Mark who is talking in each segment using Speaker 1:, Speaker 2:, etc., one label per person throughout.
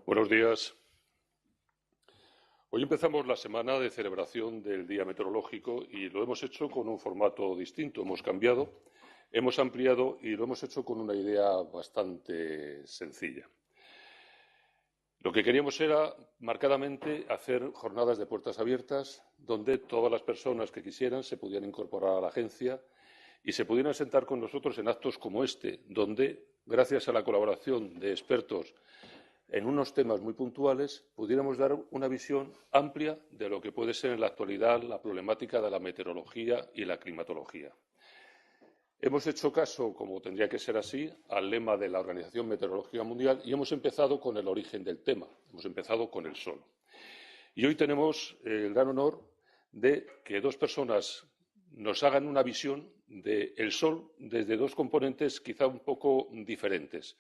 Speaker 1: Buenos días. Hoy empezamos la semana de celebración del Día Meteorológico y lo hemos hecho con un formato distinto. Hemos cambiado, hemos ampliado y lo hemos hecho con una idea bastante sencilla. Lo que queríamos era, marcadamente, hacer jornadas de puertas abiertas donde todas las personas que quisieran se pudieran incorporar a la agencia y se pudieran sentar con nosotros en actos como este, donde, gracias a la colaboración de expertos en unos temas muy puntuales, pudiéramos dar una visión amplia de lo que puede ser en la actualidad la problemática de la meteorología y la climatología. Hemos hecho caso, como tendría que ser así, al lema de la Organización Meteorológica Mundial y hemos empezado con el origen del tema, hemos empezado con el sol. Y hoy tenemos el gran honor de que dos personas nos hagan una visión del sol desde dos componentes quizá un poco diferentes.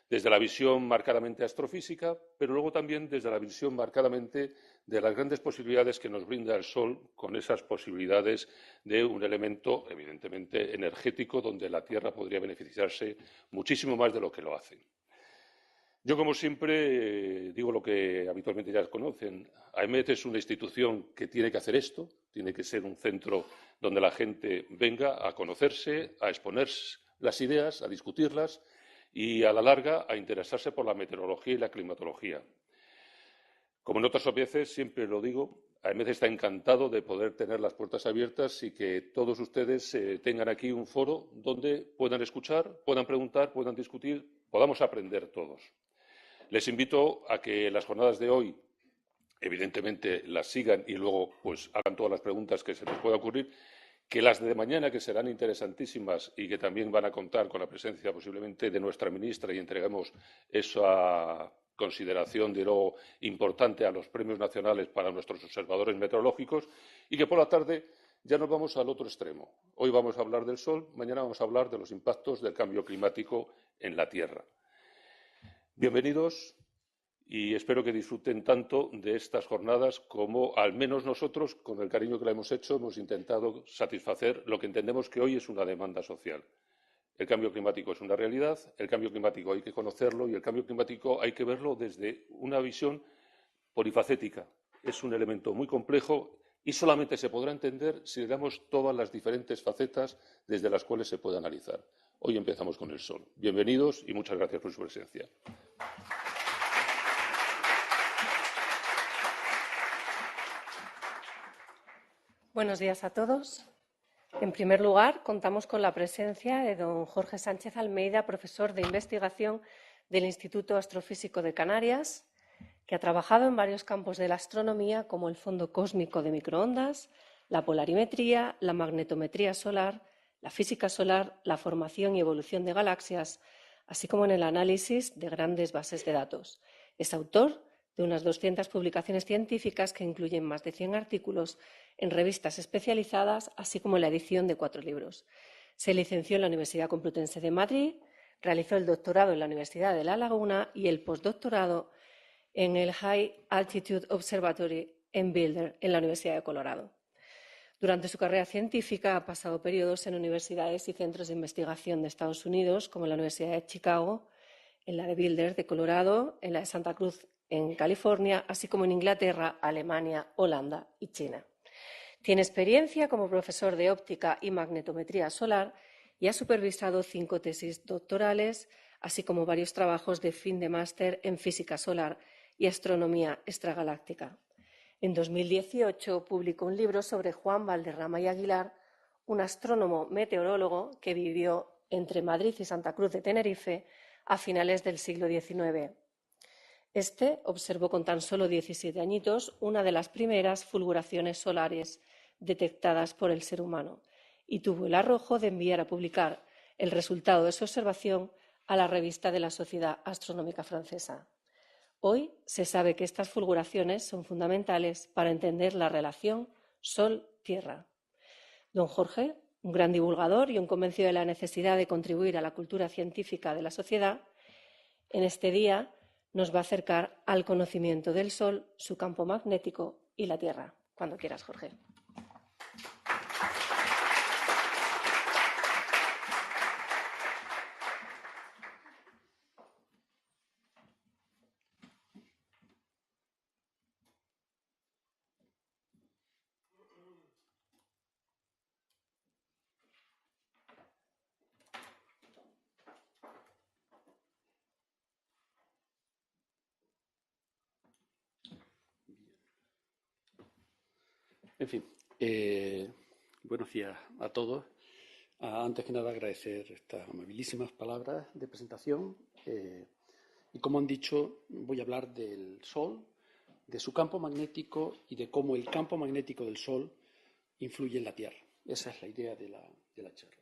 Speaker 1: Desde la visión marcadamente astrofísica, pero luego también desde la visión marcadamente de las grandes posibilidades que nos brinda el Sol, con esas posibilidades de un elemento evidentemente energético donde la Tierra podría beneficiarse muchísimo más de lo que lo hace. Yo, como siempre, digo lo que habitualmente ya conocen. AEMET es una institución que tiene que hacer esto, tiene que ser un centro donde la gente venga a conocerse, a exponer las ideas, a discutirlas y, a la larga, a interesarse por la meteorología y la climatología. Como en otras veces, siempre lo digo, AEMET está encantado de poder tener las puertas abiertas y que todos ustedes tengan aquí un foro donde puedan escuchar, puedan preguntar, puedan discutir, podamos aprender todos. Les invito a que las jornadas de hoy, evidentemente, las sigan y luego pues hagan todas las preguntas que se les pueda ocurrir, que las de mañana, que serán interesantísimas y que también van a contar con la presencia posiblemente de nuestra ministra y entreguemos esa consideración de lo importante a los premios nacionales para nuestros observadores meteorológicos, y que por la tarde ya nos vamos al otro extremo. Hoy vamos a hablar del sol, mañana vamos a hablar de los impactos del cambio climático en la Tierra. Bienvenidos y espero que disfruten tanto de estas jornadas como al menos nosotros, con el cariño que la hemos hecho, hemos intentado satisfacer lo que entendemos que hoy es una demanda social. El cambio climático es una realidad, el cambio climático hay que conocerlo y el cambio climático hay que verlo desde una visión polifacética. Es un elemento muy complejo y solamente se podrá entender si le damos todas las diferentes facetas desde las cuales se puede analizar. Hoy empezamos con el sol. Bienvenidos y muchas gracias por su presencia.
Speaker 2: Buenos días a todos. En primer lugar, contamos con la presencia de don Jorge Sánchez Almeida, profesor de investigación del Instituto Astrofísico de Canarias, que ha trabajado en varios campos de la astronomía, como el fondo cósmico de microondas, la polarimetría, la magnetometría solar, la física solar, la formación y evolución de galaxias, así como en el análisis de grandes bases de datos. Es autor de unas 200 publicaciones científicas que incluyen más de 100 artículos en revistas especializadas, así como la edición de 4 libros. Se licenció en la Universidad Complutense de Madrid, realizó el doctorado en la Universidad de La Laguna y el postdoctorado en el High Altitude Observatory en Boulder, en la Universidad de Colorado. Durante su carrera científica ha pasado periodos en universidades y centros de investigación de Estados Unidos, como la Universidad de Chicago, en la de Boulder, de Colorado, en la de Santa Cruz, en California, así como en Inglaterra, Alemania, Holanda y China. Tiene experiencia como profesor de óptica y magnetometría solar y ha supervisado 5 tesis doctorales, así como varios trabajos de fin de máster en física solar y astronomía extragaláctica. En 2018 publicó un libro sobre Juan Valderrama y Aguilar, un astrónomo meteorólogo que vivió entre Madrid y Santa Cruz de Tenerife a finales del siglo XIX. Este observó con tan solo 17 añitos una de las primeras fulguraciones solares detectadas por el ser humano y tuvo el arrojo de enviar a publicar el resultado de su observación a la revista de la Sociedad Astronómica Francesa. Hoy se sabe que estas fulguraciones son fundamentales para entender la relación Sol-Tierra. Don Jorge, un gran divulgador y un convencido de la necesidad de contribuir a la cultura científica de la sociedad, en este día nos va a acercar al conocimiento del Sol, su campo magnético y la Tierra. Cuando quieras, Jorge.
Speaker 3: En fin, buenos días a todos. Antes que nada, agradecer estas amabilísimas palabras de presentación. Y como han dicho, voy a hablar del Sol, de su campo magnético y de cómo el campo magnético del Sol influye en la Tierra. Esa es la idea de la charla.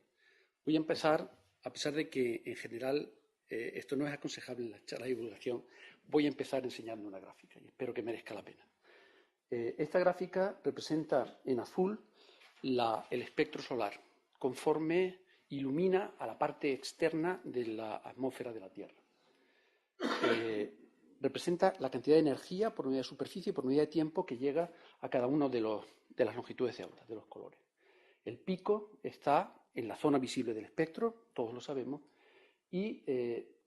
Speaker 3: Voy a empezar, a pesar de que en general esto no es aconsejable en la charla de divulgación, voy a empezar enseñando una gráfica y espero que merezca la pena. Esta gráfica representa en azul el espectro solar, conforme ilumina a la parte externa de la atmósfera de la Tierra. Representa la cantidad de energía por unidad de superficie y por unidad de tiempo que llega a cada uno de las longitudes de onda, de los colores. El pico está en la zona visible del espectro, todos lo sabemos, y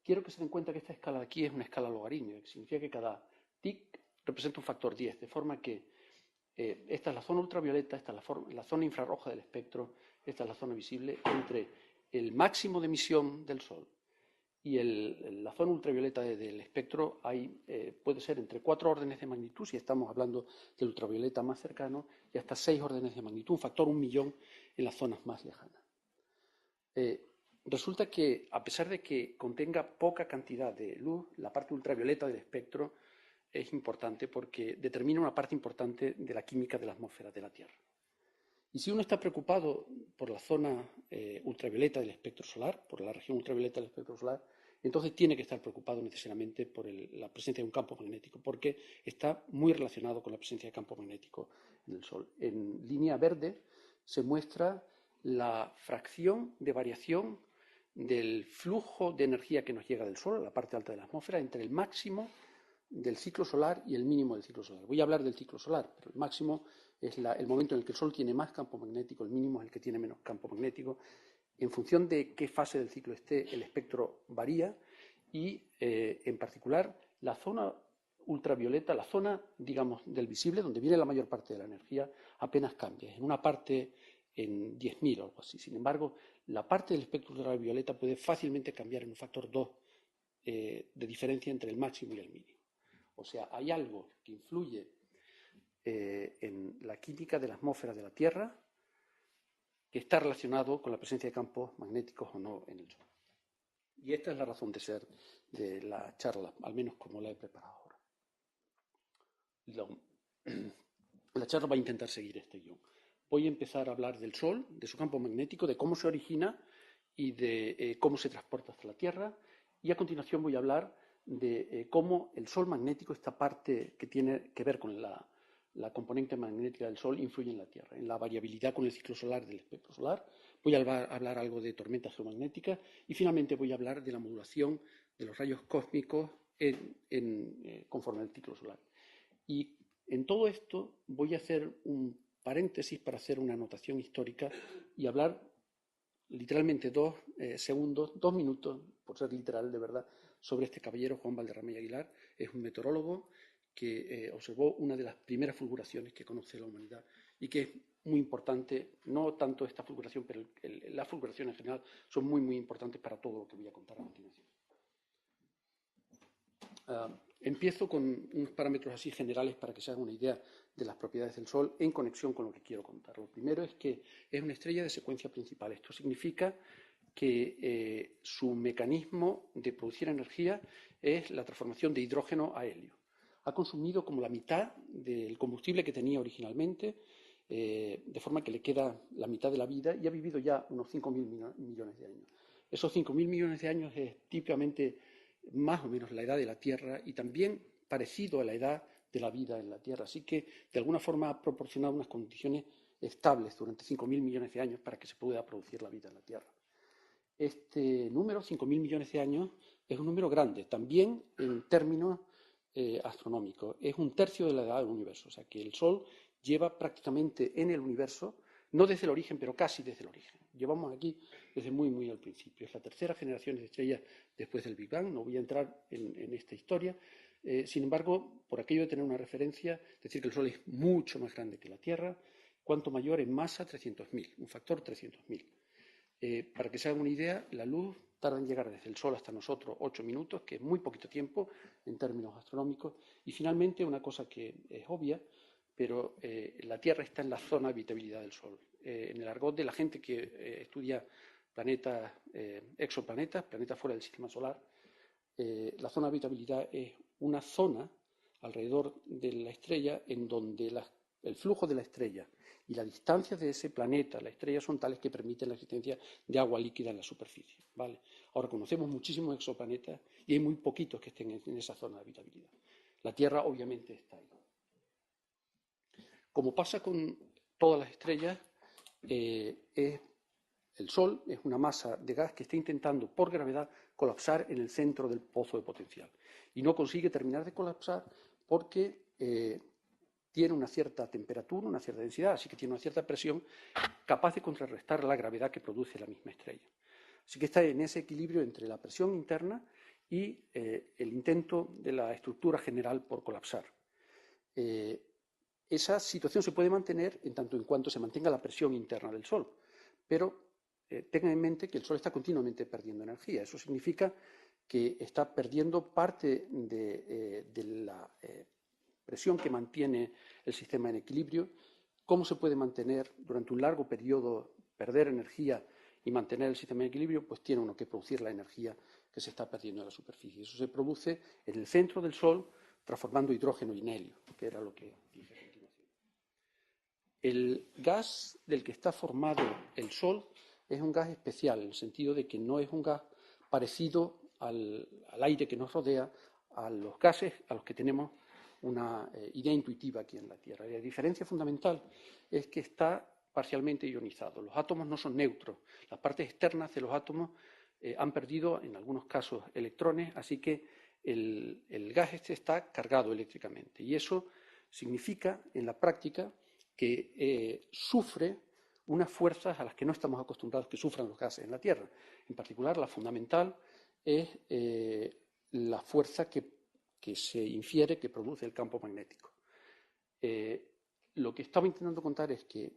Speaker 3: quiero que se den cuenta que esta escala de aquí es una escala logarítmica, que significa que cada tic representa un factor 10, de forma que esta es la zona ultravioleta, esta es la zona infrarroja del espectro, esta es la zona visible entre el máximo de emisión del Sol y la zona ultravioleta del espectro puede ser entre 4 órdenes de magnitud, si estamos hablando del ultravioleta más cercano, y hasta 6 órdenes de magnitud, un factor 1.000.000 en las zonas más lejanas. Resulta que, a pesar de que contenga poca cantidad de luz, la parte ultravioleta del espectro es importante porque determina una parte importante de la química de la atmósfera de la Tierra. Y si uno está preocupado por la zona ultravioleta del espectro solar, por la región ultravioleta del espectro solar, entonces tiene que estar preocupado necesariamente por la presencia de un campo magnético, porque está muy relacionado con la presencia de campo magnético en el Sol. En línea verde se muestra la fracción de variación del flujo de energía que nos llega del Sol, a la parte alta de la atmósfera, entre el máximo del ciclo solar y el mínimo del ciclo solar. Voy a hablar del ciclo solar, pero el máximo es el momento en el que el Sol tiene más campo magnético, el mínimo es el que tiene menos campo magnético. En función de qué fase del ciclo esté, el espectro varía y, en particular, la zona ultravioleta, la zona, digamos, del visible, donde viene la mayor parte de la energía, apenas cambia. En una parte en 10.000 o algo así. Sin embargo, la parte del espectro ultravioleta puede fácilmente cambiar en un factor 2 de diferencia entre el máximo y el mínimo. O sea, hay algo que influye en la química de la atmósfera de la Tierra que está relacionado con la presencia de campos magnéticos o no en el Sol. Y esta es la razón de ser de la charla, al menos como la he preparado ahora. La charla va a intentar seguir este guión. Voy a empezar a hablar del Sol, de su campo magnético, de cómo se origina y de cómo se transporta hasta la Tierra. Y a continuación voy a hablar de cómo el Sol magnético, esta parte que tiene que ver con la componente magnética del Sol, influye en la Tierra, en la variabilidad con el ciclo solar del espectro solar. Voy a hablar algo de tormentas geomagnéticas y finalmente voy a hablar de la modulación de los rayos cósmicos conforme al ciclo solar. Y en todo esto voy a hacer un paréntesis para hacer una anotación histórica y hablar literalmente 2 minutos, por ser literal de verdad, sobre este caballero Juan Valderrama y Aguilar. Es un meteorólogo que observó una de las primeras fulguraciones que conoce la humanidad y que es muy importante, no tanto esta fulguración, pero las fulguraciones en general son muy, muy importantes para todo lo que voy a contar a continuación. Empiezo con unos parámetros así generales para que se hagan una idea de las propiedades del Sol en conexión con lo que quiero contar. Lo primero es que es una estrella de secuencia principal. Esto significa que su mecanismo de producir energía es la transformación de hidrógeno a helio. Ha consumido como la mitad del combustible que tenía originalmente, de forma que le queda la mitad de la vida y ha vivido ya unos 5.000 millones de años. Esos 5.000 millones de años es típicamente más o menos la edad de la Tierra y también parecido a la edad de la vida en la Tierra. Así que, de alguna forma, ha proporcionado unas condiciones estables durante 5.000 millones de años para que se pueda producir la vida en la Tierra. Este número, 5.000 millones de años, es un número grande, también en términos astronómicos. Es un tercio de la edad del universo, o sea que el Sol lleva prácticamente en el universo, no desde el origen, pero casi desde el origen. Llevamos aquí desde muy, muy al principio. Es la tercera generación de estrellas después del Big Bang. No voy a entrar en esta historia. Sin embargo, por aquello de tener una referencia, decir que el Sol es mucho más grande que la Tierra, cuanto mayor en masa, 300.000, un factor 300.000. Para que se hagan una idea, la luz tarda en llegar desde el Sol hasta nosotros 8 minutos, que es muy poquito tiempo en términos astronómicos. Y finalmente, una cosa que es obvia, pero la Tierra está en la zona de habitabilidad del Sol. En el argot de la gente que estudia planetas, exoplanetas, planetas fuera del sistema solar, la zona de habitabilidad es una zona alrededor de la estrella en donde el flujo de la estrella y la distancia de ese planeta, la estrella, son tales que permiten la existencia de agua líquida en la superficie, ¿vale? Ahora, conocemos muchísimos exoplanetas y hay muy poquitos que estén en esa zona de habitabilidad. La Tierra, obviamente, está ahí. Como pasa con todas las estrellas, el Sol es una masa de gas que está intentando, por gravedad, colapsar en el centro del pozo de potencial. Y no consigue terminar de colapsar porque tiene una cierta temperatura, una cierta densidad, así que tiene una cierta presión capaz de contrarrestar la gravedad que produce la misma estrella. Así que está en ese equilibrio entre la presión interna y el intento de la estructura general por colapsar. Esa situación se puede mantener en tanto en cuanto se mantenga la presión interna del Sol, pero tengan en mente que el Sol está continuamente perdiendo energía. Eso significa que está perdiendo parte de la presión que mantiene el sistema en equilibrio. ¿Cómo se puede mantener durante un largo periodo, perder energía y mantener el sistema en equilibrio? Pues tiene uno que producir la energía que se está perdiendo en la superficie. Eso se produce en el centro del Sol, transformando hidrógeno en helio, que era lo que dije a continuación. El gas del que está formado el Sol es un gas especial, en el sentido de que no es un gas parecido al aire que nos rodea, a los gases a los que tenemos una idea intuitiva aquí en la Tierra. La diferencia fundamental es que está parcialmente ionizado. Los átomos no son neutros. Las partes externas de los átomos han perdido, en algunos casos, electrones, así que el gas este está cargado eléctricamente. Y eso significa, en la práctica, que sufre unas fuerzas a las que no estamos acostumbrados que sufran los gases en la Tierra. En particular, la fundamental es la fuerza que se infiere que produce el campo magnético. Lo que estaba intentando contar es que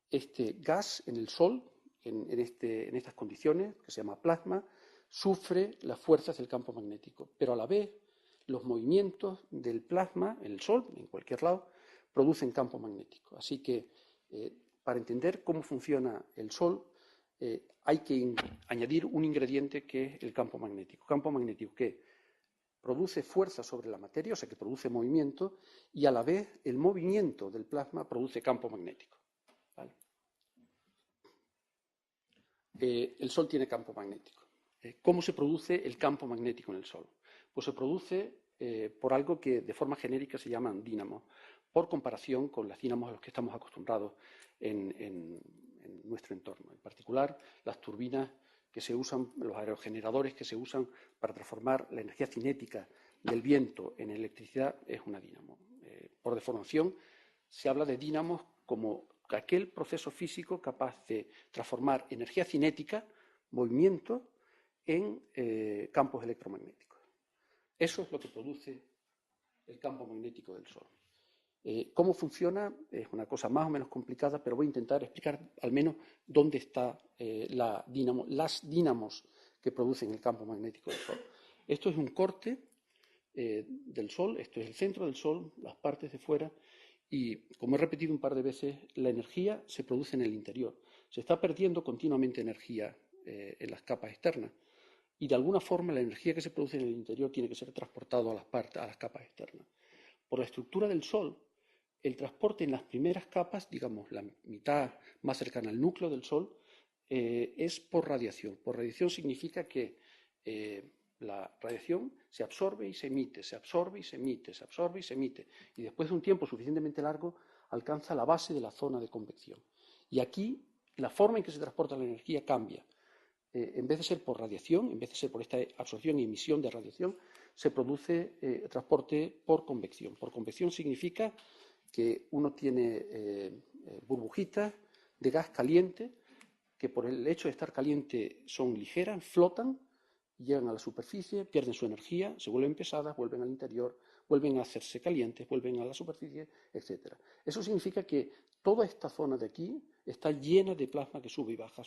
Speaker 3: este gas en el Sol, en estas condiciones, que se llama plasma, sufre las fuerzas del campo magnético, pero a la vez los movimientos del plasma en el Sol, en cualquier lado, producen campo magnético. Así que para entender cómo funciona el Sol hay que añadir un ingrediente que es el campo magnético. Campo magnético que produce fuerza sobre la materia, o sea que produce movimiento, y a la vez el movimiento del plasma produce campo magnético. ¿Vale? El Sol tiene campo magnético. ¿Cómo se produce el campo magnético en el Sol? Pues se produce por algo que de forma genérica se llaman dínamos, por comparación con los dínamos a los que estamos acostumbrados en nuestro entorno. En particular, las turbinas que se usan, los aerogeneradores que se usan para transformar la energía cinética del viento en electricidad, es una dínamo. Por deformación, se habla de dínamos como aquel proceso físico capaz de transformar energía cinética, movimiento, en campos electromagnéticos. Eso es lo que produce el campo magnético del Sol. ¿Cómo funciona? Es una cosa más o menos complicada, pero voy a intentar explicar al menos dónde está las dínamos que producen el campo magnético del Sol. Esto es un corte del Sol, esto es el centro del Sol, las partes de fuera, y como he repetido un par de veces, la energía se produce en el interior. Se está perdiendo continuamente energía en las capas externas, y de alguna forma la energía que se produce en el interior tiene que ser transportada a las capas externas. Por la estructura del Sol, el transporte en las primeras capas, digamos la mitad más cercana al núcleo del Sol, es por radiación. Por radiación significa que la radiación se absorbe y se emite, se absorbe y se emite, se absorbe y se emite, y después de un tiempo suficientemente largo alcanza la base de la zona de convección. Y aquí la forma en que se transporta la energía cambia. En vez de ser por radiación, en vez de ser por esta absorción y emisión de radiación, se produce transporte por convección. Por convección significa que uno tiene burbujitas de gas caliente que por el hecho de estar caliente son ligeras, flotan, llegan a la superficie, pierden su energía, se vuelven pesadas, vuelven al interior, vuelven a hacerse calientes, vuelven a la superficie, etc. Eso significa que toda esta zona de aquí está llena de plasma que sube y baja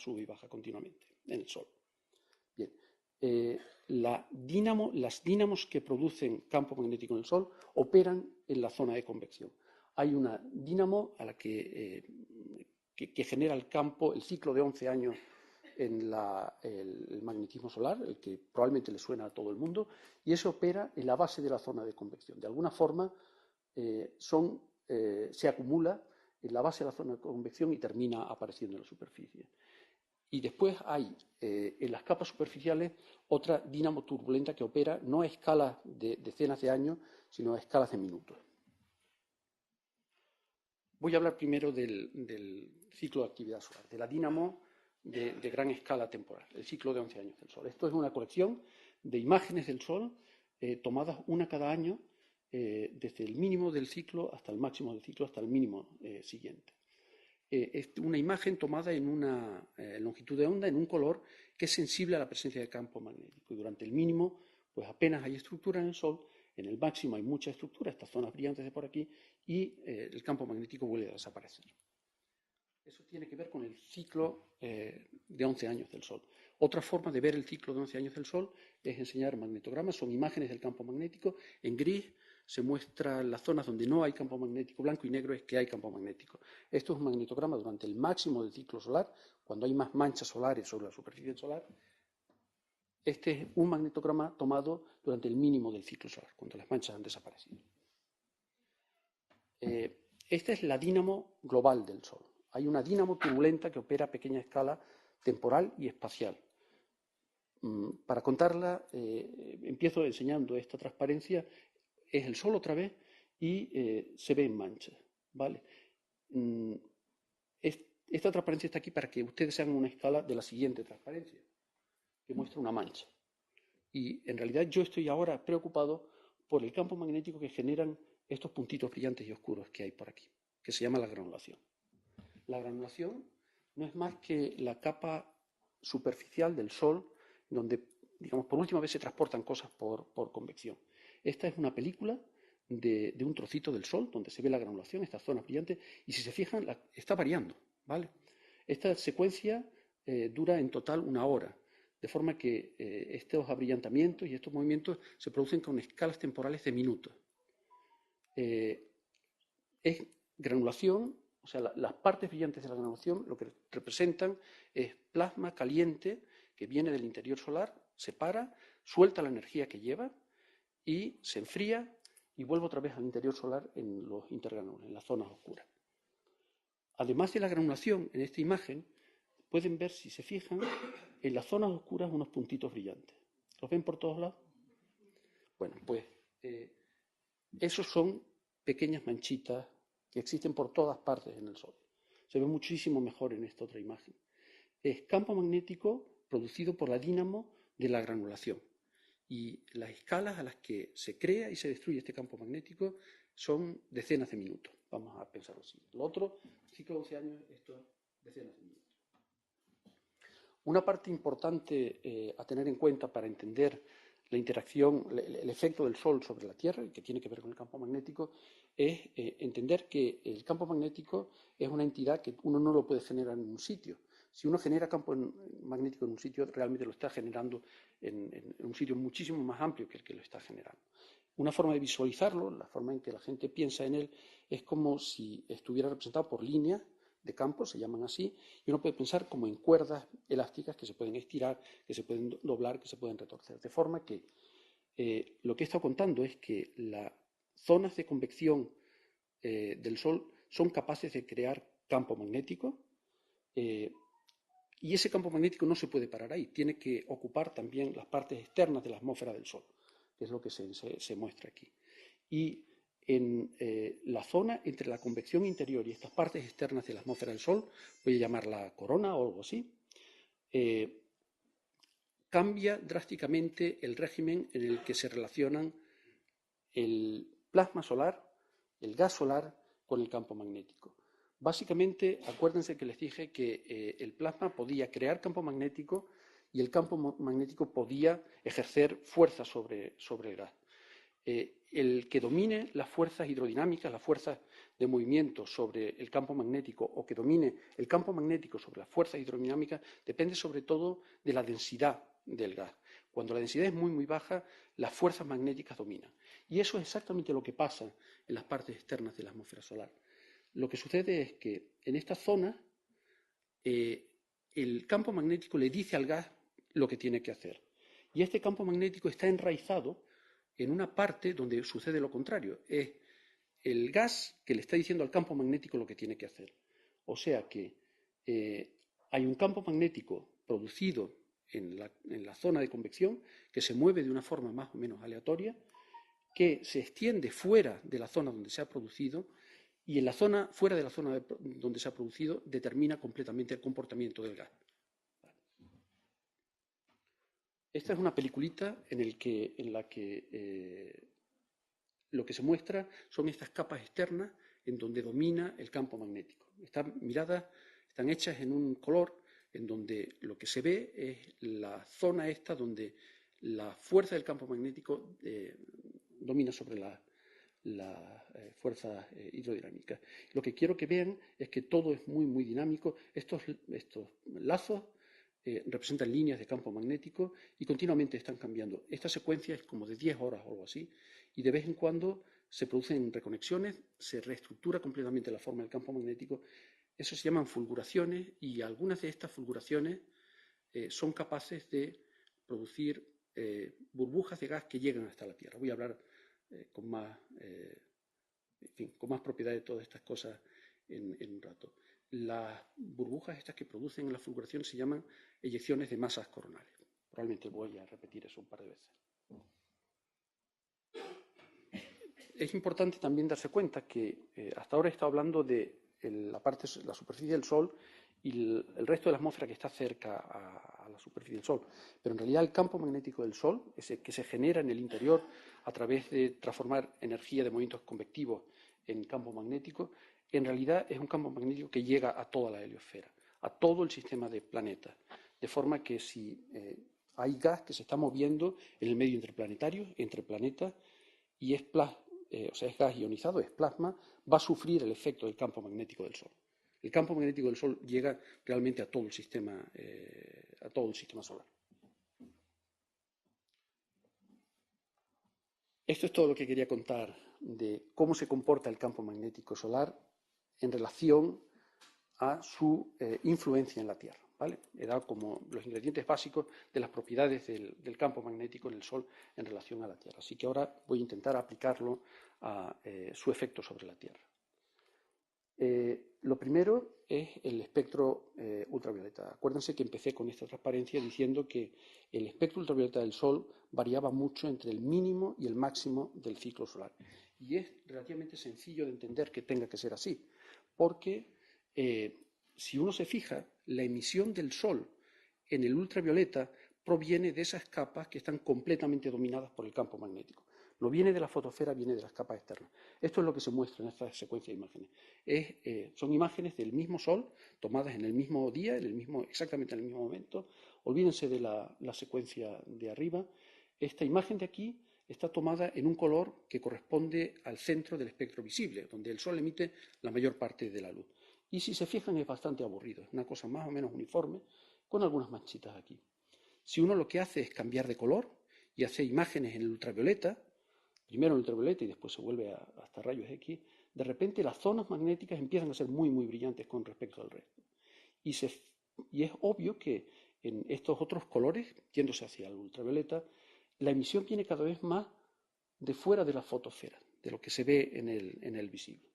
Speaker 3: continuamente en el Sol. Bien, las dínamos que producen campo magnético en el Sol operan en la zona de convección. Hay una dínamo a la que genera el campo, el ciclo de 11 años en el magnetismo solar, el que probablemente le suena a todo el mundo, y eso opera en la base de la zona de convección. De alguna forma se acumula en la base de la zona de convección y termina apareciendo en la superficie. Y después hay en las capas superficiales otra dínamo turbulenta que opera no a escalas de decenas de años, sino a escalas de minutos. Voy a hablar primero del ciclo de actividad solar, de la dínamo de gran escala temporal, el ciclo de 11 años del Sol. Esto es una colección de imágenes del Sol tomadas una cada año, desde el mínimo del ciclo hasta el máximo del ciclo, hasta el mínimo siguiente. Es una imagen tomada en una longitud de onda, en un color que es sensible a la presencia de campo magnético. Y durante el mínimo, pues apenas hay estructura en el Sol, en el máximo hay mucha estructura, estas zonas brillantes de por aquí, y el campo magnético vuelve a desaparecer. Eso tiene que ver con el ciclo de 11 años del Sol. Otra forma de ver el ciclo de 11 años del Sol es enseñar magnetogramas, son imágenes del campo magnético. En gris se muestran las zonas donde no hay campo magnético, blanco y negro es que hay campo magnético. Esto es un magnetograma durante el máximo del ciclo solar, cuando hay más manchas solares sobre la superficie solar. Este es un magnetograma tomado durante el mínimo del ciclo solar, cuando las manchas han desaparecido. Esta es la dínamo global del Sol. Hay una dínamo turbulenta que opera a pequeña escala temporal y espacial. Para contarla, empiezo enseñando esta transparencia. Es el Sol otra vez y se ve en manchas, ¿vale? Esta transparencia está aquí para que ustedes hagan una escala de la siguiente transparencia, que muestra una mancha. Y en realidad yo estoy ahora preocupado por el campo magnético que generan estos puntitos brillantes y oscuros que hay por aquí, que se llama la granulación. La granulación no es más que la capa superficial del Sol, donde, digamos, por última vez se transportan cosas por convección. Esta es una película de un trocito del Sol, donde se ve la granulación, estas zonas brillantes, y si se fijan, está variando, ¿vale? Esta secuencia dura en total 1 hora, de forma que estos abrillantamientos y estos movimientos se producen con escalas temporales de minutos. Es granulación. O sea, las partes brillantes de la granulación lo que representan es plasma caliente que viene del interior solar, se para, suelta la energía que lleva y se enfría y vuelve otra vez al interior solar en los intergranules, en las zonas oscuras. Además de la granulación, en esta imagen pueden ver, si se fijan, en las zonas oscuras unos puntitos brillantes. ¿Los ven por todos lados? Bueno, pues esos son pequeñas manchitas que existen por todas partes en el Sol. Se ve muchísimo mejor en esta otra imagen. Es campo magnético producido por la dínamo de la granulación. Y las escalas a las que se crea y se destruye este campo magnético son decenas de minutos. Vamos a pensarlo así. Lo otro, ciclo de 11 años, esto es decenas de minutos. Una parte importante a tener en cuenta para entender la interacción, el efecto del Sol sobre la Tierra, que tiene que ver con el campo magnético, es entender que el campo magnético es una entidad que uno no lo puede generar en un sitio. Si uno genera campo magnético en un sitio, realmente lo está generando en un sitio muchísimo más amplio que el que lo está generando. Una forma de visualizarlo, la forma en que la gente piensa en él, es como si estuviera representado por líneas de campo, se llaman así, y uno puede pensar como en cuerdas elásticas que se pueden estirar, que se pueden doblar, que se pueden retorcer. De forma que lo que he estado contando es que las zonas de convección del Sol son capaces de crear campo magnético, y ese campo magnético no se puede parar ahí, tiene que ocupar también las partes externas de la atmósfera del Sol, que es lo que se muestra aquí. Y en la zona entre la convección interior y estas partes externas de la atmósfera del Sol, voy a llamarla corona o algo así, cambia drásticamente el régimen en el que se relacionan el plasma solar, el gas solar, con el campo magnético. Básicamente, acuérdense que les dije que el plasma podía crear campo magnético y el campo magnético podía ejercer fuerza sobre el gas. El que domine las fuerzas hidrodinámicas, las fuerzas de movimiento sobre el campo magnético, o que domine el campo magnético sobre las fuerzas hidrodinámicas, depende sobre todo de la densidad del gas. Cuando la densidad es muy, muy baja, las fuerzas magnéticas dominan. Y eso es exactamente lo que pasa en las partes externas de la atmósfera solar. Lo que sucede es que en esta zona el campo magnético le dice al gas lo que tiene que hacer. Y este campo magnético está enraizado en una parte donde sucede lo contrario. Es el gas que le está diciendo al campo magnético lo que tiene que hacer. O sea que hay un campo magnético producido en la zona de convección que se mueve de una forma más o menos aleatoria, que se extiende fuera de la zona donde se ha producido, y en la zona, fuera de la zona donde se ha producido, determina completamente el comportamiento del gas. Esta es una peliculita en la que lo que se muestra son estas capas externas en donde domina el campo magnético. Están hechas en un color en donde lo que se ve es la zona esta donde la fuerza del campo magnético domina sobre la fuerza hidrodinámica. Lo que quiero que vean es que todo es muy, muy dinámico. Estos lazos representan líneas de campo magnético y continuamente están cambiando. Esta secuencia es como de 10 horas o algo así, y de vez en cuando se producen reconexiones, se reestructura completamente la forma del campo magnético. Eso se llaman fulguraciones, y algunas de estas fulguraciones son capaces de producir burbujas de gas que llegan hasta la Tierra. Voy a hablar con más propiedad de todas estas cosas en un rato. Las burbujas estas que producen la fulguración se llaman eyecciones de masas coronales. Probablemente voy a repetir eso un par de veces. Es importante también darse cuenta que hasta ahora he estado hablando de la superficie del Sol y el resto de la atmósfera que está cerca a la superficie del Sol. Pero en realidad el campo magnético del Sol, ese que se genera en el interior a través de transformar energía de movimientos convectivos en campo magnético, en realidad es un campo magnético que llega a toda la heliosfera, a todo el sistema de planetas. De forma que si hay gas que se está moviendo en el medio interplanetario, entre planetas, y es gas ionizado, es plasma, va a sufrir el efecto del campo magnético del Sol. El campo magnético del Sol llega realmente a todo el sistema solar. Esto es todo lo que quería contar de cómo se comporta el campo magnético solar en relación a su influencia en la Tierra. ¿Vale? He dado como los ingredientes básicos de las propiedades del campo magnético en el Sol en relación a la Tierra. Así que ahora voy a intentar aplicarlo a su efecto sobre la Tierra. Lo primero es el espectro ultravioleta. Acuérdense que empecé con esta transparencia diciendo que el espectro ultravioleta del Sol variaba mucho entre el mínimo y el máximo del ciclo solar. Y es relativamente sencillo de entender que tenga que ser así, porque si uno se fija, la emisión del Sol en el ultravioleta proviene de esas capas que están completamente dominadas por el campo magnético. No viene de la fotosfera, viene de las capas externas. Esto es lo que se muestra en esta secuencia de imágenes. Son imágenes del mismo Sol, tomadas en el mismo día, exactamente en el mismo momento. Olvídense de la secuencia de arriba. Esta imagen de aquí está tomada en un color que corresponde al centro del espectro visible, donde el Sol emite la mayor parte de la luz. Y si se fijan es bastante aburrido, es una cosa más o menos uniforme, con algunas manchitas aquí. Si uno lo que hace es cambiar de color y hace imágenes en el ultravioleta, primero en el ultravioleta y después se vuelve hasta rayos X, de repente las zonas magnéticas empiezan a ser muy, muy brillantes con respecto al resto. Y es obvio que en estos otros colores, yéndose hacia el ultravioleta, la emisión viene cada vez más de fuera de la fotosfera, de lo que se ve en el visible.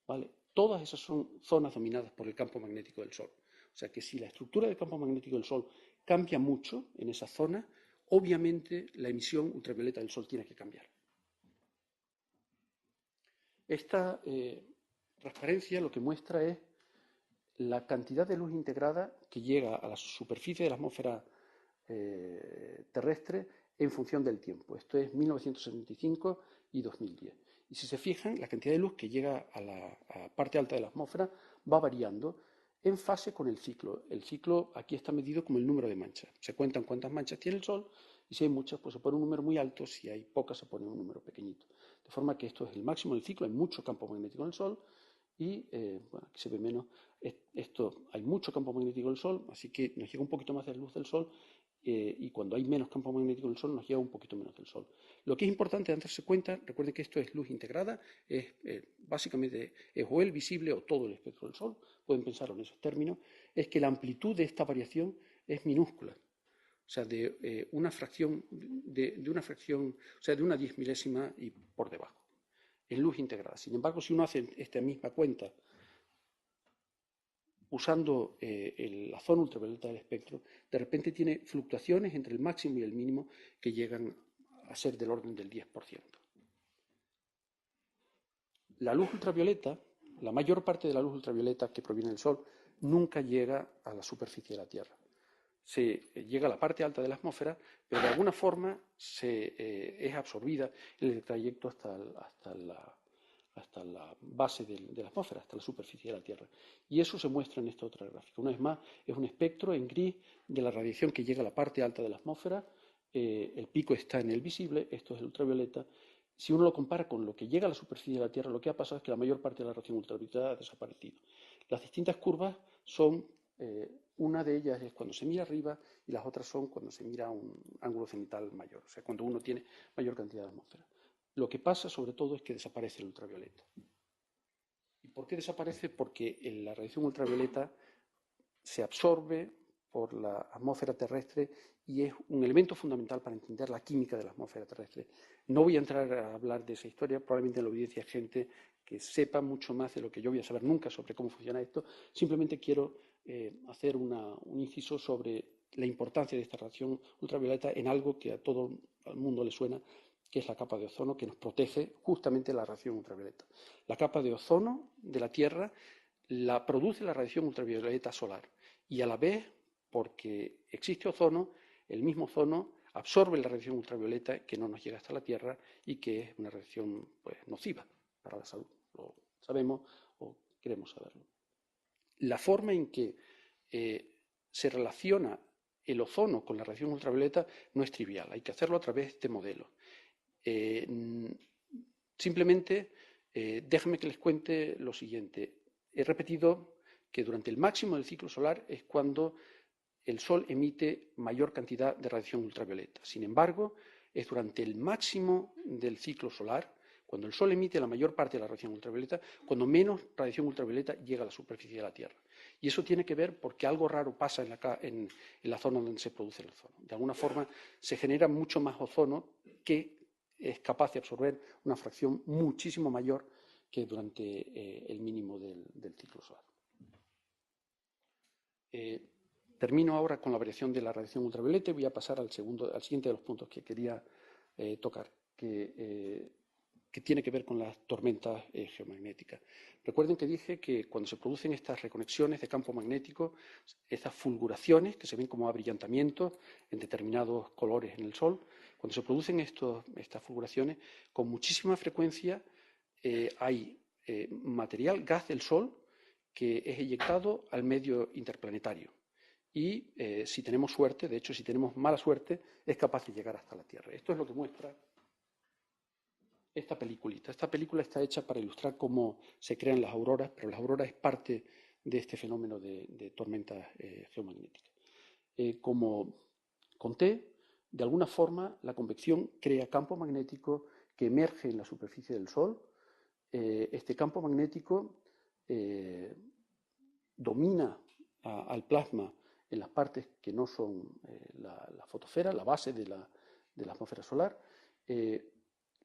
Speaker 3: ¿Vale? Todas esas son zonas dominadas por el campo magnético del Sol. O sea que si la estructura del campo magnético del Sol cambia mucho en esa zona, obviamente la emisión ultravioleta del Sol tiene que cambiar. Esta transparencia lo que muestra es la cantidad de luz integrada que llega a la superficie de la atmósfera terrestre en función del tiempo. Esto es 1975 y 2010. Y si se fijan, la cantidad de luz que llega a la parte alta de la atmósfera va variando en fase con el ciclo. El ciclo aquí está medido como el número de manchas. Se cuentan cuántas manchas tiene el Sol y si hay muchas, pues se pone un número muy alto, si hay pocas, se pone un número pequeñito. De forma que esto es el máximo del ciclo, hay mucho campo magnético en el Sol y, bueno, aquí se ve menos. Hay mucho campo magnético en el Sol, así que nos llega un poquito más de luz del Sol y cuando hay menos campo magnético en el Sol nos llega un poquito menos del Sol. Lo que es importante darse cuenta, recuerden que esto es luz integrada, básicamente es o el visible o todo el espectro del Sol, pueden pensarlo en esos términos, es que la amplitud de esta variación es minúscula. O sea, de una fracción, o sea, de una 10 milésima y por debajo, en luz integrada. Sin embargo, si uno hace esta misma cuenta usando la zona ultravioleta del espectro, de repente tiene fluctuaciones entre el máximo y el mínimo que llegan a ser del orden del 10%. La luz ultravioleta, la mayor parte de la luz ultravioleta que proviene del Sol, nunca llega a la superficie de la Tierra. Se llega a la parte alta de la atmósfera, pero de alguna forma es absorbida en el trayecto hasta la base de la atmósfera, hasta la superficie de la Tierra. Y eso se muestra en esta otra gráfica. Una vez más, es un espectro en gris de la radiación que llega a la parte alta de la atmósfera. El pico está en el visible, esto es el ultravioleta. Si uno lo compara con lo que llega a la superficie de la Tierra, lo que ha pasado es que la mayor parte de la radiación ultravioleta ha desaparecido. Las distintas curvas son, una de ellas es cuando se mira arriba y las otras son cuando se mira a un ángulo cenital mayor, o sea, cuando uno tiene mayor cantidad de atmósfera. Lo que pasa, sobre todo, es que desaparece el ultravioleta. ¿Y por qué desaparece? Porque la radiación ultravioleta se absorbe por la atmósfera terrestre y es un elemento fundamental para entender la química de la atmósfera terrestre. No voy a entrar a hablar de esa historia, probablemente en la audiencia hay gente que sepa mucho más de lo que yo voy a saber nunca sobre cómo funciona esto. Simplemente quiero hacer un inciso sobre la importancia de esta radiación ultravioleta en algo que a todo el mundo le suena, que es la capa de ozono, que nos protege justamente de la radiación ultravioleta. La capa de ozono de la Tierra la produce la radiación ultravioleta solar y a la vez, porque existe ozono, el mismo ozono absorbe la radiación ultravioleta que no nos llega hasta la Tierra y que es una radiación nociva para la salud. Lo sabemos o queremos saberlo. La forma en que se relaciona el ozono con la radiación ultravioleta no es trivial, hay que hacerlo a través de este modelo. Simplemente, déjenme que les cuente lo siguiente. He repetido que durante el máximo del ciclo solar es cuando el Sol emite mayor cantidad de radiación ultravioleta. Sin embargo, es durante el máximo del ciclo solar, cuando el Sol emite la mayor parte de la radiación ultravioleta, cuando menos radiación ultravioleta llega a la superficie de la Tierra. Y eso tiene que ver porque algo raro pasa en la zona donde se produce el ozono. De alguna forma, se genera mucho más ozono que es capaz de absorber una fracción muchísimo mayor que durante el mínimo del ciclo solar. Termino ahora con la variación de la radiación ultravioleta y voy a pasar al siguiente de los puntos que quería tocar, que tiene que ver con las tormentas geomagnéticas. Recuerden que dije que cuando se producen estas reconexiones de campo magnético, estas fulguraciones que se ven como abrillantamientos en determinados colores en el Sol, cuando se producen estas fulguraciones, con muchísima frecuencia hay material, gas del Sol, que es eyectado al medio interplanetario. Y si tenemos suerte, de hecho, si tenemos mala suerte, es capaz de llegar hasta la Tierra. Esto es lo que muestra esta peliculita. Esta película está hecha para ilustrar cómo se crean las auroras, pero las auroras es parte de este fenómeno de tormentas geomagnéticas. Como conté, de alguna forma la convección crea campo magnético que emerge en la superficie del Sol. Este campo magnético domina al plasma en las partes que no son la fotosfera, la base de la atmósfera solar.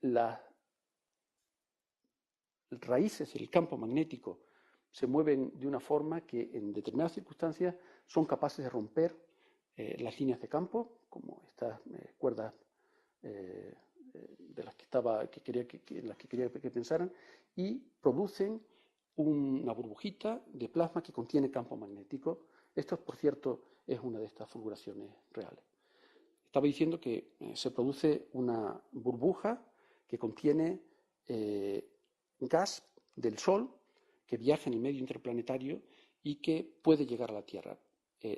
Speaker 3: Las raíces del campo magnético se mueven de una forma que en determinadas circunstancias son capaces de romper las líneas de campo, como estas cuerdas de las que quería que pensaran, y producen una burbujita de plasma que contiene campo magnético. Esto, por cierto, es una de estas fulguraciones reales. Estaba diciendo que se produce una burbuja que contiene gas del Sol que viaja en el medio interplanetario y que puede llegar a la Tierra.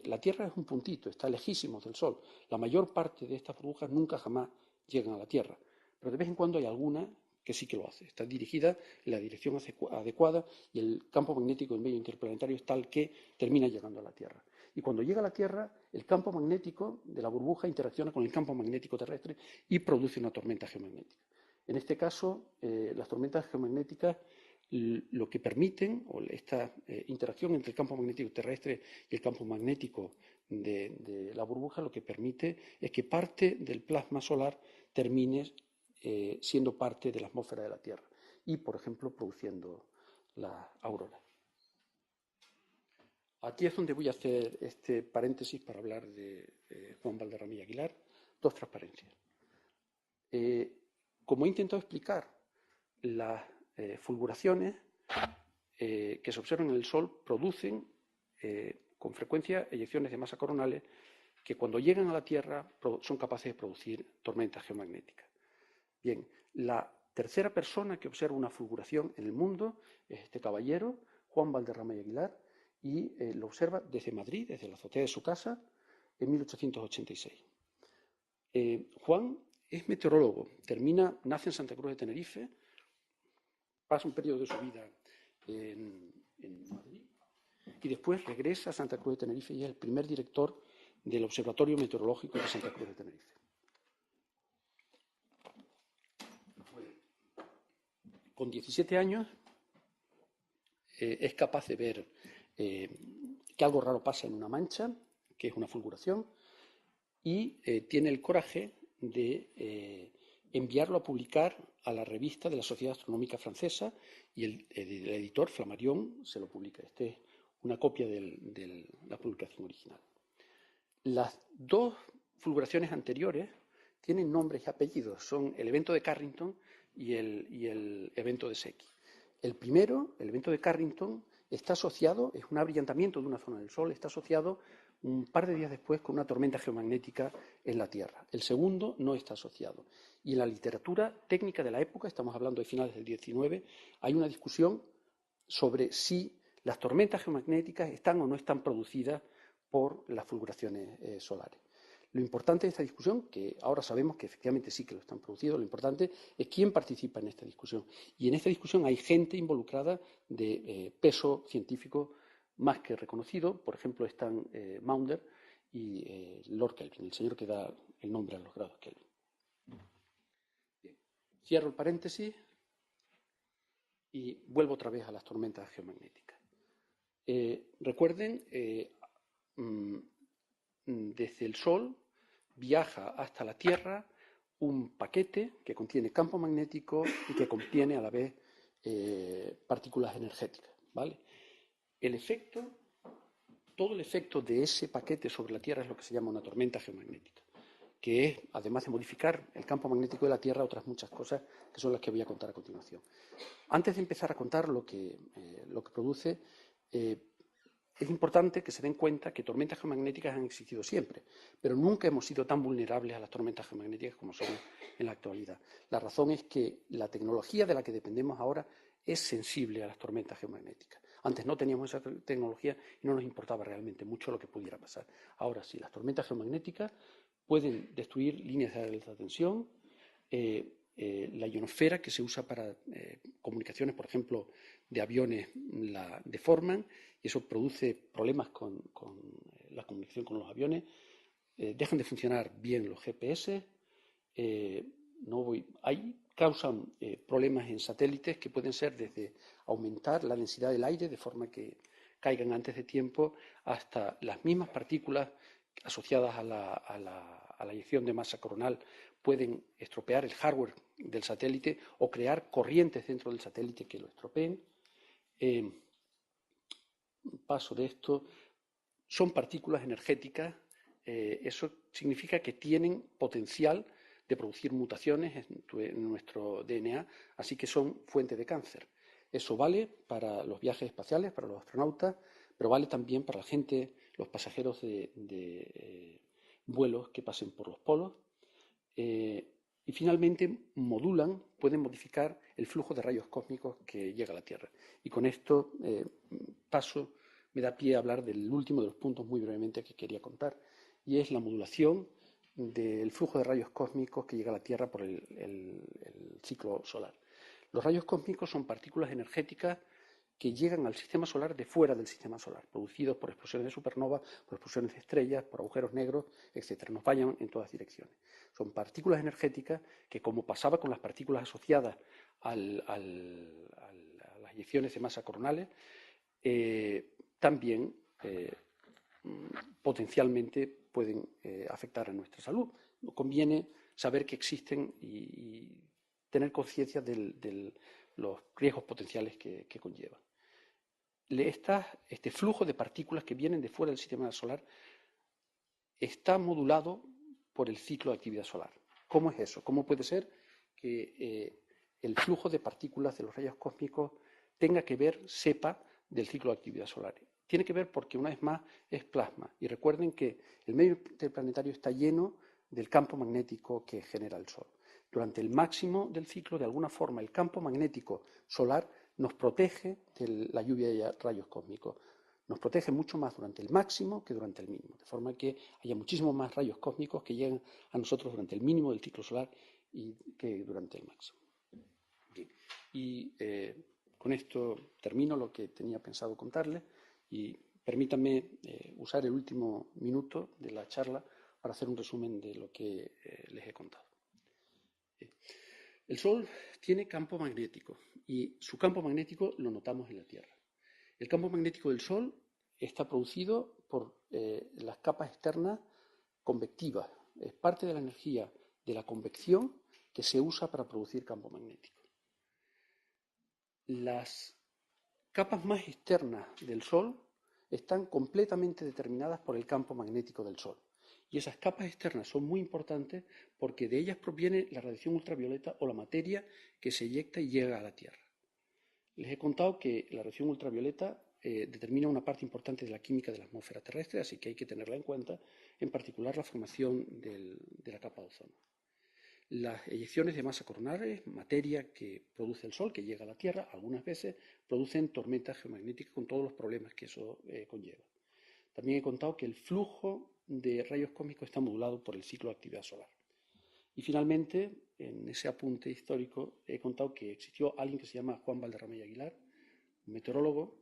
Speaker 3: La Tierra es un puntito, está lejísimo del Sol. La mayor parte de estas burbujas nunca jamás llegan a la Tierra, pero de vez en cuando hay alguna que sí que lo hace. Está dirigida en la dirección adecuada y el campo magnético del medio interplanetario es tal que termina llegando a la Tierra. y cuando llega a la Tierra, el campo magnético de la burbuja interacciona con el campo magnético terrestre y produce una tormenta geomagnética. En este caso, las tormentas geomagnéticas lo que permiten, o esta interacción entre el campo magnético terrestre y el campo magnético de la burbuja, lo que permite es que parte del plasma solar termine siendo parte de la atmósfera de la Tierra y, por ejemplo, produciendo la aurora. Aquí es donde voy a hacer este paréntesis para hablar de Juan Valderrama y Aguilar, dos transparencias. Como he intentado explicar, las fulguraciones que se observan en el Sol producen con frecuencia eyecciones de masa coronales que cuando llegan a la Tierra son capaces de producir tormentas geomagnéticas. Bien, la tercera persona que observa una fulguración en el mundo es este caballero, Juan Valderrama y Aguilar, y lo observa desde Madrid, desde la azotea de su casa, en 1886. Juan es meteorólogo, nace en Santa Cruz de Tenerife, pasa un periodo de su vida en Madrid y después regresa a Santa Cruz de Tenerife y es el primer director del Observatorio Meteorológico de Santa Cruz de Tenerife. Con 17 años es capaz de ver que algo raro pasa en una mancha, que es una fulguración, y tiene el coraje de enviarlo a publicar a la revista de la Sociedad Astronómica Francesa y el editor Flammarion se lo publica. Esta es una copia de la publicación original. Las dos fulguraciones anteriores tienen nombres y apellidos, son el evento de Carrington y el evento de Secchi. El primero, el evento de Carrington, está asociado, es un abrillantamiento de una zona del Sol, está asociado un par de días después con una tormenta geomagnética en la Tierra. El segundo no está asociado. Y en la literatura técnica de la época, estamos hablando de finales del 19, hay una discusión sobre si las tormentas geomagnéticas están o no están producidas por las fulguraciones solares. Lo importante de esta discusión, que ahora sabemos que efectivamente sí que lo están produciendo, lo importante es quién participa en esta discusión. Y en esta discusión hay gente involucrada de peso científico más que reconocido. Por ejemplo, están Maunder y Lord Kelvin, el señor que da el nombre a los grados Kelvin. Bien. Cierro el paréntesis y vuelvo otra vez a las tormentas geomagnéticas. Recuerden, desde el Sol viaja hasta la Tierra un paquete que contiene campo magnético y que contiene a la vez partículas energéticas, ¿vale? Todo el efecto de ese paquete sobre la Tierra es lo que se llama una tormenta geomagnética, que es, además de modificar el campo magnético de la Tierra, otras muchas cosas que son las que voy a contar a continuación. Antes de empezar a contar lo que produce, es importante que se den cuenta que tormentas geomagnéticas han existido siempre, pero nunca hemos sido tan vulnerables a las tormentas geomagnéticas como somos en la actualidad. La razón es que la tecnología de la que dependemos ahora es sensible a las tormentas geomagnéticas. Antes no teníamos esa tecnología y no nos importaba realmente mucho lo que pudiera pasar. Ahora sí, las tormentas geomagnéticas pueden destruir líneas de alta tensión, la ionosfera que se usa para comunicaciones, por ejemplo, de aviones, la deforman y eso produce problemas con la comunicación con los aviones. Dejan de funcionar bien los GPS, causan problemas en satélites que pueden ser desde aumentar la densidad del aire de forma que caigan antes de tiempo hasta las mismas partículas asociadas a la eyección de masa coronal pueden estropear el hardware del satélite o crear corrientes dentro del satélite que lo estropeen. Paso de esto, son partículas energéticas, eso significa que tienen potencial de producir mutaciones en nuestro DNA, así que son fuente de cáncer. Eso vale para los viajes espaciales, para los astronautas, pero vale también para la gente, los pasajeros de vuelos que pasen por los polos. Y finalmente pueden modificar el flujo de rayos cósmicos que llega a la Tierra. Y con esto me da pie a hablar del último de los puntos muy brevemente que quería contar, y es la modulación del flujo de rayos cósmicos que llega a la Tierra por el ciclo solar. Los rayos cósmicos son partículas energéticas que llegan al sistema solar de fuera del sistema solar, producidos por explosiones de supernova, por explosiones de estrellas, por agujeros negros, etc. Nos vayan en todas direcciones. Son partículas energéticas que, como pasaba con las partículas asociadas a las eyecciones de masa coronales, también potencialmente pueden afectar a nuestra salud. Conviene saber que existen y tener conciencia de los riesgos potenciales que conllevan. Este flujo de partículas que vienen de fuera del sistema solar está modulado por el ciclo de actividad solar. ¿Cómo es eso? ¿Cómo puede ser que el flujo de partículas de los rayos cósmicos sepa del ciclo de actividad solar? Tiene que ver porque, una vez más, es plasma. Y recuerden que el medio interplanetario está lleno del campo magnético que genera el Sol. Durante el máximo del ciclo, de alguna forma, el campo magnético solar nos protege de la lluvia de rayos cósmicos. Nos protege mucho más durante el máximo que durante el mínimo, de forma que haya muchísimos más rayos cósmicos que lleguen a nosotros durante el mínimo del ciclo solar que durante el máximo. Bien. Y con esto termino lo que tenía pensado contarles y permítanme usar el último minuto de la charla para hacer un resumen de lo que les he contado. El Sol tiene campo magnético y su campo magnético lo notamos en la Tierra. El campo magnético del Sol está producido por las capas externas convectivas. Es parte de la energía de la convección que se usa para producir campo magnético. Las capas más externas del Sol están completamente determinadas por el campo magnético del Sol. Y esas capas externas son muy importantes porque de ellas proviene la radiación ultravioleta o la materia que se eyecta y llega a la Tierra. Les he contado que la radiación ultravioleta determina una parte importante de la química de la atmósfera terrestre, así que hay que tenerla en cuenta, en particular la formación de la capa de ozono. Las eyecciones de masa coronales, materia que produce el Sol, que llega a la Tierra, algunas veces producen tormentas geomagnéticas con todos los problemas que eso conlleva. También he contado que el flujo de rayos cósmicos está modulado por el ciclo de actividad solar. Y finalmente, en ese apunte histórico, he contado que existió alguien que se llama Juan Valderrama y Aguilar, un meteorólogo,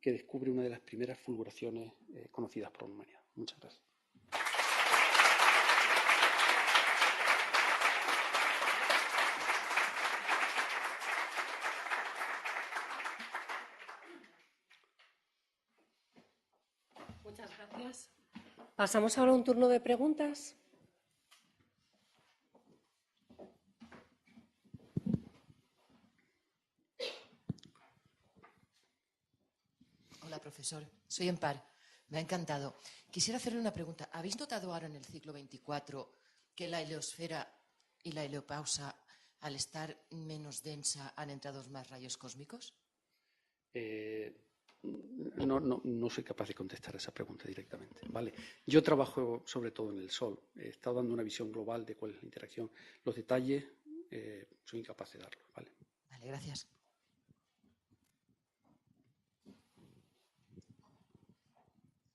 Speaker 3: que descubre una de las primeras fulguraciones conocidas por la humanidad. Muchas gracias.
Speaker 2: Muchas gracias. Pasamos ahora a un turno de preguntas.
Speaker 4: Hola, profesor. Soy Empar. Me ha encantado. Quisiera hacerle una pregunta. ¿Habéis notado ahora en el ciclo 24 que la heliosfera y la heliopausa, al estar menos densa, han entrado más rayos cósmicos?
Speaker 3: No soy capaz de contestar esa pregunta directamente. ¿Vale? Yo trabajo sobre todo en el Sol. He estado dando una visión global de cuál es la interacción. Los detalles soy incapaz de darlos. ¿Vale?
Speaker 4: Vale, gracias.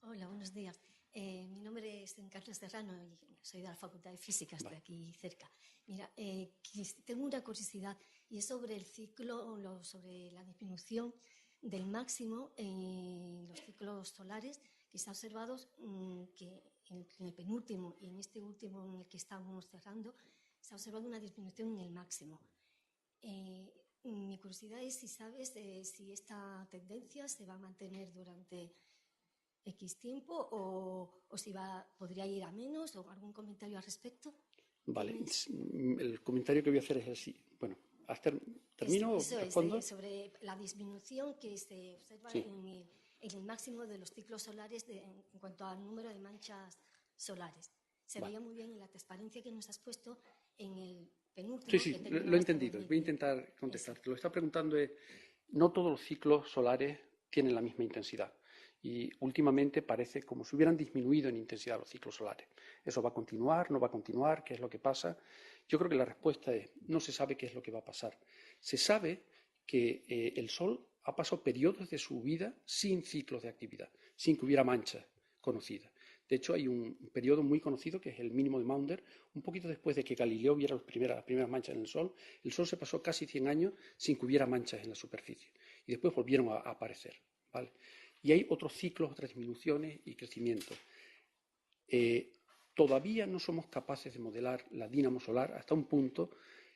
Speaker 5: Hola, buenos días. Mi nombre es Encarna Serrano y soy de la Facultad de Física, estoy aquí cerca. Mira, tengo una curiosidad y es sobre el ciclo, sobre la disminución del máximo en los ciclos solares que se ha observado que en el penúltimo y en este último en el que estamos cerrando se ha observado una disminución en el máximo. Mi curiosidad es si sabes si esta tendencia se va a mantener durante X tiempo o si podría ir a menos o algún comentario al respecto.
Speaker 3: Vale, el comentario que voy a hacer es así. Bueno, ¿termino o respondo?
Speaker 5: Es sobre la disminución que se observa en el máximo de los ciclos solares en cuanto al número de manchas solares. Se veía muy bien en la transparencia que nos has puesto en el penúltimo.
Speaker 3: Sí, lo he entendido. Voy a intentar contestarte. Lo que está preguntando es, no todos los ciclos solares tienen la misma intensidad. Y últimamente parece como si hubieran disminuido en intensidad los ciclos solares. ¿Eso va a continuar? ¿No va a continuar? ¿Qué es lo que pasa? Yo creo que la respuesta es, no se sabe qué es lo que va a pasar. Se sabe que el Sol ha pasado periodos de su vida sin ciclos de actividad, sin que hubiera manchas conocidas. De hecho, hay un periodo muy conocido que es el mínimo de Maunder. Un poquito después de que Galileo viera las primeras manchas en el Sol se pasó casi 100 años sin que hubiera manchas en la superficie. y después volvieron a aparecer, ¿vale? Y hay otros ciclos, otras disminuciones y crecimientos. Todavía no somos capaces de modelar la dínamo solar hasta un punto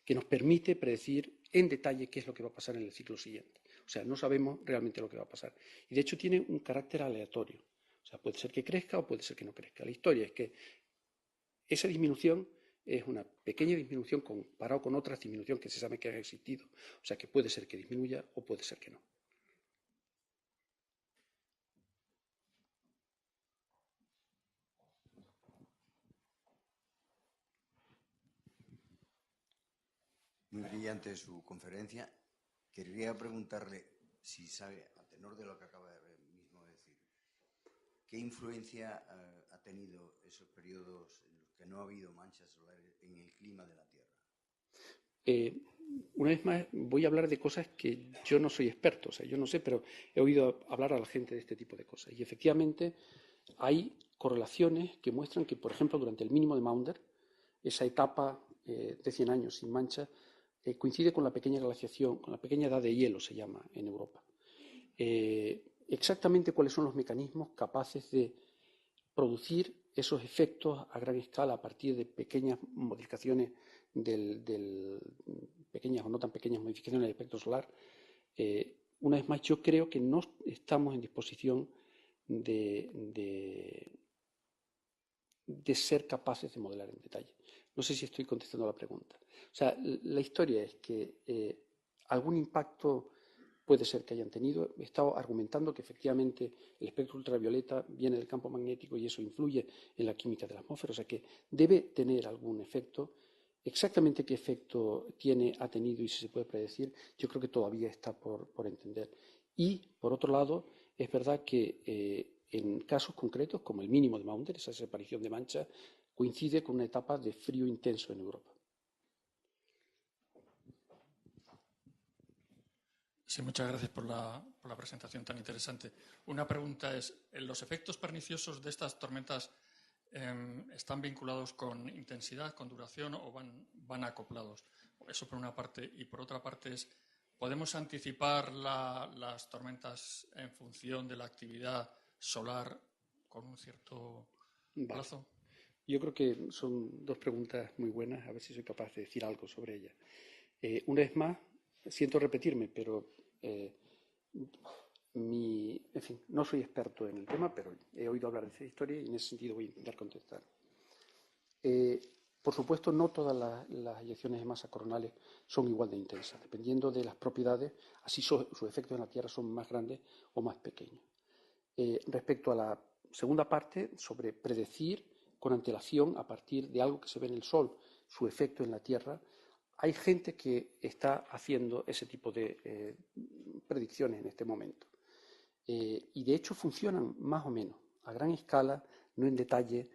Speaker 3: que nos permite predecir en detalle qué es lo que va a pasar en el ciclo siguiente. O sea, no sabemos realmente lo que va a pasar. Y de hecho tiene un carácter aleatorio. O sea, puede ser que crezca o puede ser que no crezca. La historia es que esa disminución es una pequeña disminución comparado con otras disminuciones que se sabe que han existido. O sea, que puede ser que disminuya o puede ser que no.
Speaker 6: Muy brillante su conferencia. Quería preguntarle si sabe, a tenor de lo que acaba de mismo decir, ¿qué influencia ha tenido esos periodos en los que no ha habido manchas solares en el clima de la Tierra?
Speaker 3: Una vez más, voy a hablar de cosas que yo no soy experto, o sea, yo no sé, pero he oído hablar a la gente de este tipo de cosas. Y efectivamente hay correlaciones que muestran que, por ejemplo, durante el mínimo de Maunder, esa etapa de 100 años sin mancha, coincide con la pequeña glaciación, con la pequeña edad de hielo, se llama en Europa. Exactamente cuáles son los mecanismos capaces de producir esos efectos a gran escala a partir de pequeñas modificaciones pequeñas o no tan pequeñas modificaciones del espectro solar. Una vez más, yo creo que no estamos en disposición de ser capaces de modelar en detalle. No sé si estoy contestando la pregunta. O sea, la historia es que algún impacto puede ser que hayan tenido. He estado argumentando que efectivamente el espectro ultravioleta viene del campo magnético y eso influye en la química de la atmósfera, o sea que debe tener algún efecto. Exactamente qué efecto ha tenido y si se puede predecir, yo creo que todavía está por entender. Y, por otro lado, es verdad que en casos concretos, como el mínimo de Maunder, esa desaparición de mancha, coincide con una etapa de frío intenso en Europa.
Speaker 7: Sí, muchas gracias por la presentación tan interesante. Una pregunta es, ¿los efectos perniciosos de estas tormentas están vinculados con intensidad, con duración o van acoplados? Eso por una parte. Y por otra parte es, ¿podemos anticipar las tormentas en función de la actividad solar con un cierto plazo?
Speaker 3: Vale. Yo creo que son dos preguntas muy buenas, a ver si soy capaz de decir algo sobre ellas. Una vez más, siento repetirme, pero en fin, no soy experto en el tema, pero he oído hablar de esa historia y en ese sentido voy a intentar contestar. Por supuesto, no todas las eyecciones de masa coronales son igual de intensas. Dependiendo de las propiedades, así sus efectos en la Tierra son más grandes o más pequeños. Respecto a la segunda parte, sobre predecir con antelación a partir de algo que se ve en el Sol, su efecto en la Tierra, hay gente que está haciendo ese tipo de predicciones en este momento. Y de hecho funcionan más o menos, a gran escala, no en detalle,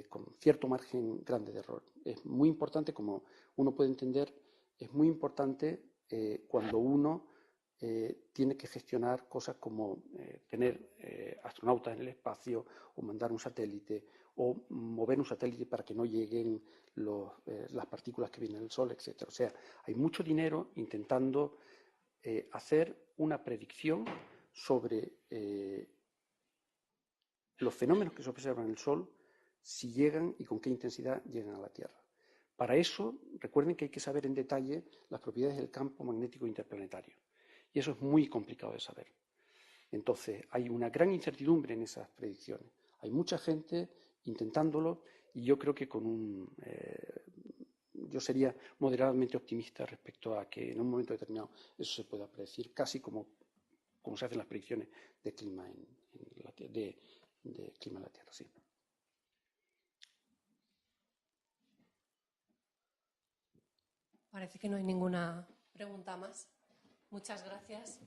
Speaker 3: con cierto margen grande de error. Es muy importante, como uno puede entender, es muy importante cuando uno tiene que gestionar cosas como tener astronautas en el espacio o mandar un satélite o mover un satélite para que no lleguen las partículas que vienen del Sol, etc. O sea, hay mucho dinero intentando hacer una predicción sobre los fenómenos que se observan en el Sol, si llegan y con qué intensidad llegan a la Tierra. Para eso, recuerden que hay que saber en detalle las propiedades del campo magnético interplanetario. Y eso es muy complicado de saber. Entonces, hay una gran incertidumbre en esas predicciones. Hay mucha gente intentándolo y yo creo que yo sería moderadamente optimista respecto a que en un momento determinado eso se pueda predecir, casi como se hacen las predicciones de clima de clima en la Tierra. Sí.
Speaker 2: Parece que no hay ninguna pregunta más. Muchas gracias.